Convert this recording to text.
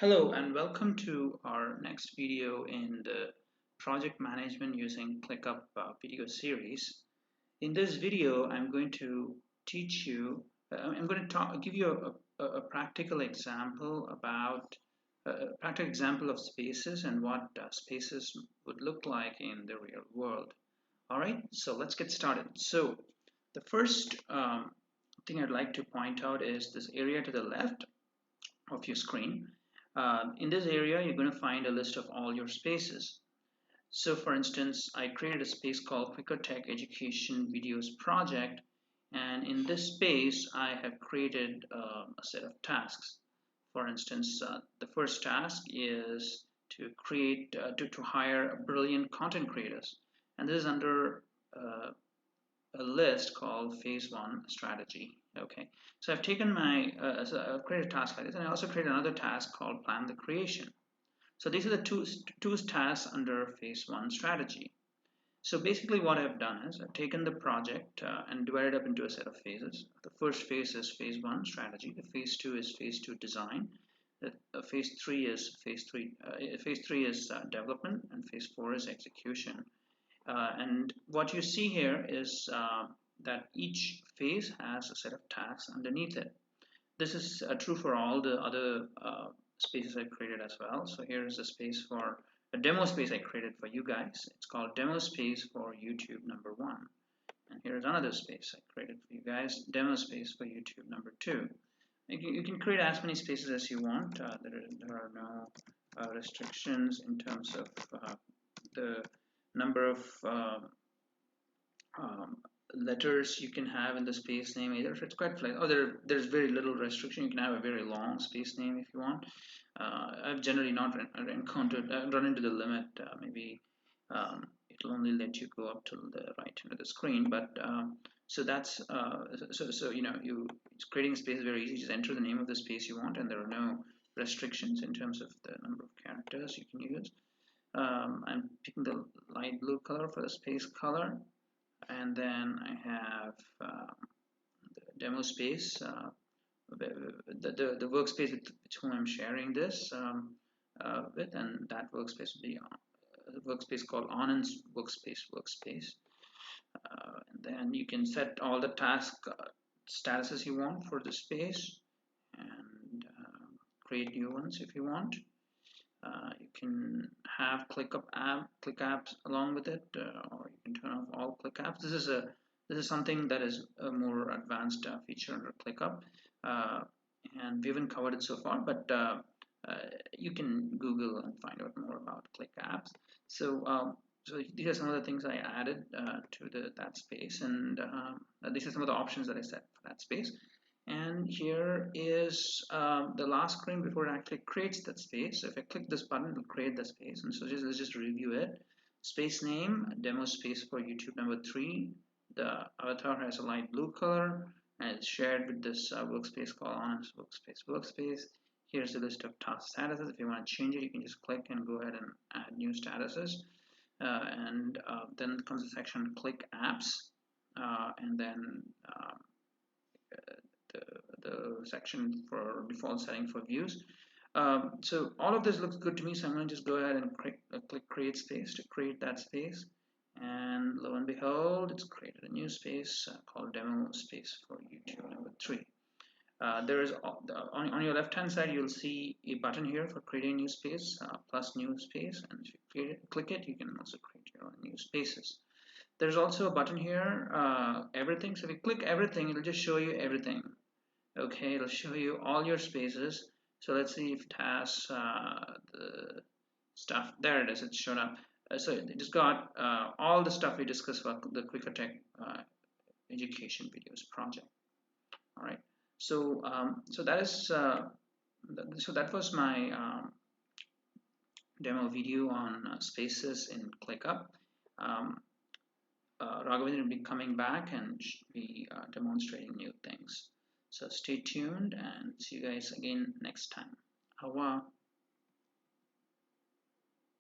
Hello and welcome to our next video in the project management using ClickUp video series. In this video, I'm going to teach you, give you a practical example about a practical example of spaces and what spaces would look like in the real world. All right, so let's get started. So the first thing I'd like to point out is this area to the left of your screen. In this area, you're going to find a list of all your spaces. So for instance, I created a space called Tech Education Videos Project. And in this space, I have created a set of tasks. For instance, the first task is to hire brilliant content creators. And this is under a list called phase 1 strategy. Okay, so I've taken so I've created a task like this, and I also created another task called plan the creation. So these are the two tasks under phase 1 strategy. So basically what I've done is I've taken the project and divided up into a set of phases. The first phase is phase 1 strategy. The phase 2 is phase 2 design. Phase 3 is development, and phase 4 is execution. And what you see here is that each phase has a set of tasks underneath it. This is true for all the other spaces I've created as well. So here is a space for a demo space I created for you guys. It's called demo space for YouTube number 1. And here's another space I created for you guys, demo space for YouTube number 2. You can create as many spaces as you want. There are no restrictions in terms of the number of letters you can have in the space name either. It's quite flexible. There's very little restriction. You can have a very long space name if you want. I've generally not run into the limit. Maybe it'll only let you go up to the right end of the screen. But so that's it's creating a space is very easy. Just enter the name of the space you want, and there are no restrictions in terms of the number of characters you can use. I'm picking the light blue color for the space color, and then I have the demo space, the workspace with whom I'm sharing this with, and that workspace will be the workspace called Anand's workspace. And then you can set all the task statuses you want for the space and create new ones if you want. You can have click apps along with it, or you can turn off all click apps. This is something that is a more advanced feature under ClickUp, and we haven't covered it so far. But you can Google and find out more about click apps. So these are some of the things I added to that space, and these are some of the options that I set for that space. And here is the last screen before it actually creates that space. So if I click this button, it will create the space. And so let's just review it. Space name, demo space for YouTube number 3. The avatar has a light blue color, and it's shared with this workspace called Anand's workspace. Here's the list of task statuses. If you want to change it, you can just click and go ahead and add new statuses. And then comes the section click apps, and then the section for default setting for views. So all of this looks good to me, so I'm going to just go ahead and click create space to create that space, and lo and behold, it's created a new space called demo space for YouTube number 3. There is on your left hand side, you'll see a button here for creating a new space, plus new space, and if you click it, you can also create your own new spaces. There's also a button here, everything. So if you click everything, it'll just show you everything. Okay, it'll show you all your spaces. So let's see if it has the stuff. There it is, it's shown up. So it just got all the stuff we discussed about the Tech Education Videos project. All right, so that was my demo video on spaces in ClickUp. Raghavendra will be coming back and be demonstrating new things. So stay tuned and see you guys again next time. Awa.